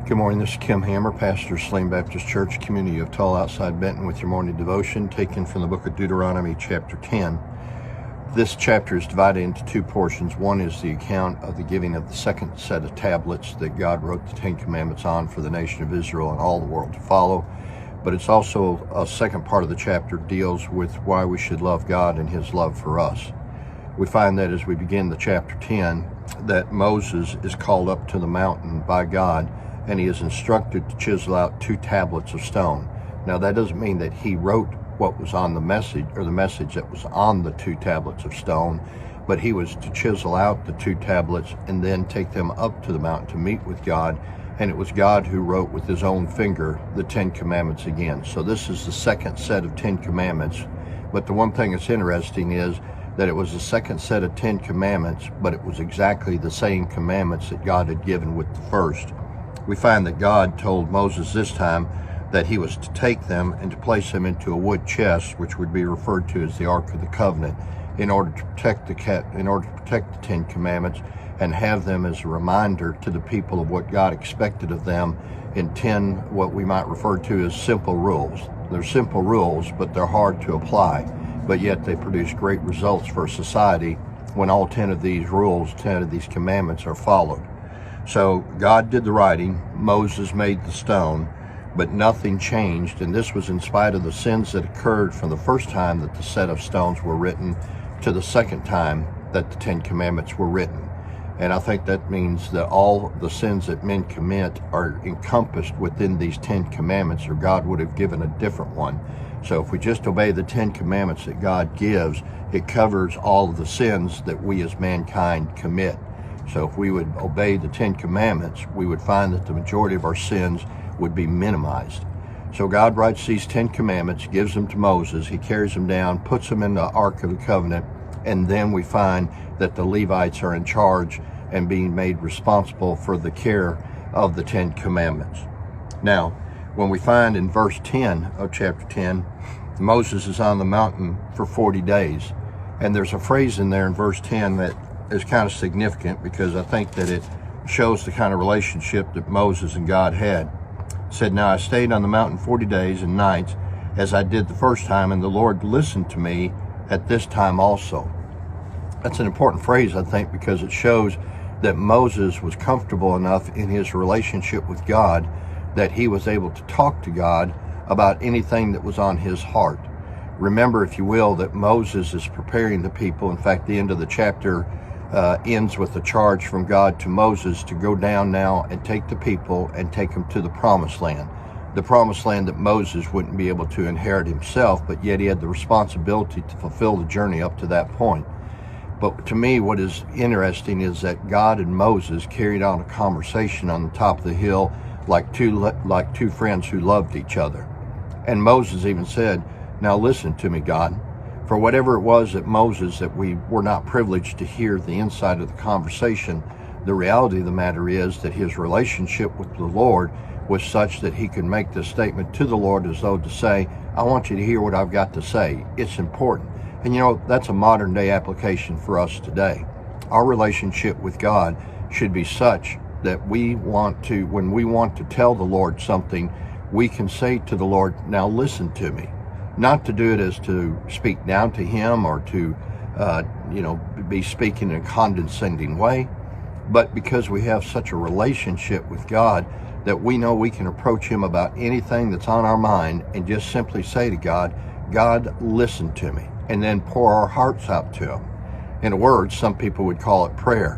Good morning, this is Kim Hammer, pastor of Saline Baptist Church, community of Tull outside Benton, with your morning devotion taken from the book of Deuteronomy chapter 10. This chapter is divided into two portions. One is the account of the giving of the second set of tablets that God wrote the Ten Commandments on for the nation of Israel and all the world to follow. But it's also a second part of the chapter deals with why we should love God and his love for us. We find that as we begin the chapter 10, that Moses is called up to the mountain by God, and he is instructed to chisel out 2 tablets of stone. Now, that doesn't mean that he wrote what was on the message, or the message that was on the 2 tablets of stone, but he was to chisel out the 2 tablets and then take them up to the mountain to meet with God, and it was God who wrote with his own finger the 10 Commandments again. So this is the second set of 10 Commandments, but the one thing that's interesting is that it was the second set of 10 Commandments, but it was exactly the same commandments that God had given with the first. We find that God told Moses this time that he was to take them and to place them into a wood chest, which would be referred to as the Ark of the Covenant, in order to protect the 10 Commandments and have them as a reminder to the people of what God expected of them in 10, what we might refer to as simple rules. They're simple rules, but they're hard to apply, but yet they produce great results for society when all 10 of these rules, 10 of these commandments are followed. So God did the writing, Moses made the stone, but nothing changed, and this was in spite of the sins that occurred from the first time that the set of stones were written to the second time that the 10 Commandments were written. And I think that means that all the sins that men commit are encompassed within these 10 Commandments, or God would have given a different one. So if we just obey the 10 Commandments that God gives, it covers all of the sins that we as mankind commit. So if we would obey the 10 Commandments, we would find that the majority of our sins would be minimized. So God writes these 10 Commandments, gives them to Moses, he carries them down, puts them in the Ark of the Covenant, and then we find that the Levites are in charge and being made responsible for the care of the 10 Commandments. Now, when we find in verse 10 of chapter 10, Moses is on the mountain for 40 days. And there's a phrase in there in verse 10 that is kind of significant, because I think that it shows the kind of relationship that Moses and God had. It said, "Now I stayed on the mountain 40 days and nights, as I did the first time, and the Lord listened to me at this time also." That's an important phrase, I think, because it shows that Moses was comfortable enough in his relationship with God that he was able to talk to God about anything that was on his heart. Remember, if you will, that Moses is preparing the people. In fact, the end of the chapter ends with a charge from God to Moses to go down now and take the people and take them to the promised land. The promised land that Moses wouldn't be able to inherit himself, but yet he had the responsibility to fulfill the journey up to that point. But to me, what is interesting is that God and Moses carried on a conversation on the top of the hill like two friends who loved each other. And Moses even said, "Now listen to me, God." For whatever it was that Moses, that we were not privileged to hear the inside of the conversation, the reality of the matter is that his relationship with the Lord was such that he could make this statement to the Lord as though to say, "I want you to hear what I've got to say. It's important." And you know, that's a modern day application for us today. Our relationship with God should be such that when we want to tell the Lord something, we can say to the Lord, "Now listen to me." Not to do it as to speak down to him or to, be speaking in a condescending way, but because we have such a relationship with God that we know we can approach him about anything that's on our mind and just simply say to God, "God, listen to me," and then pour our hearts out to him. In a word, some people would call it prayer.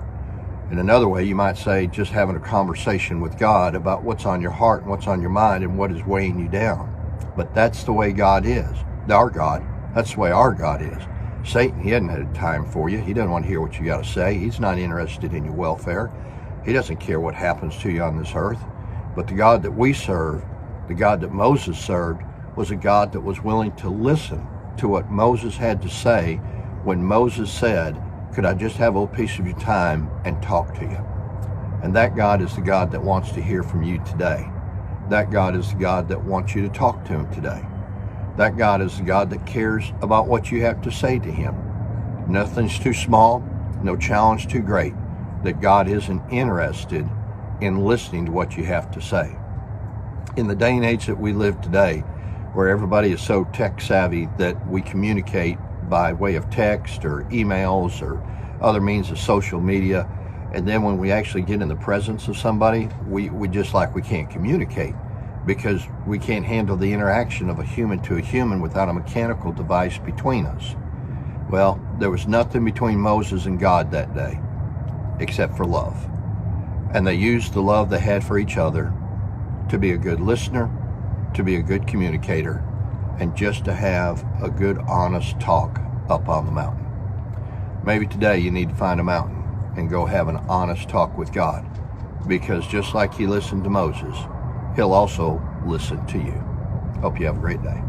In another way, you might say just having a conversation with God about what's on your heart and what's on your mind and what is weighing you down. But that's the way God is, our God. That's the way our God is. Satan, he hasn't had time for you. He doesn't want to hear what you got to say. He's not interested in your welfare. He doesn't care what happens to you on this earth. But the God that we serve, the God that Moses served, was a God that was willing to listen to what Moses had to say when Moses said, "Could I just have a little piece of your time and talk to you?" And that God is the God that wants to hear from you today. That God is the God that wants you to talk to him today. That God is the God that cares about what you have to say to him. Nothing's too small, no challenge too great, that God isn't interested in listening to what you have to say. In the day and age that we live today, where everybody is so tech savvy that we communicate by way of text or emails or other means of social media, and then when we actually get in the presence of somebody, we just like we can't communicate, because we can't handle the interaction of a human to a human without a mechanical device between us. Well, there was nothing between Moses and God that day except for love. And they used the love they had for each other to be a good listener, to be a good communicator, and just to have a good, honest talk up on the mountain. Maybe today you need to find a mountain and go have an honest talk with God, because just like he listened to Moses, he'll also listen to you. Hope you have a great day.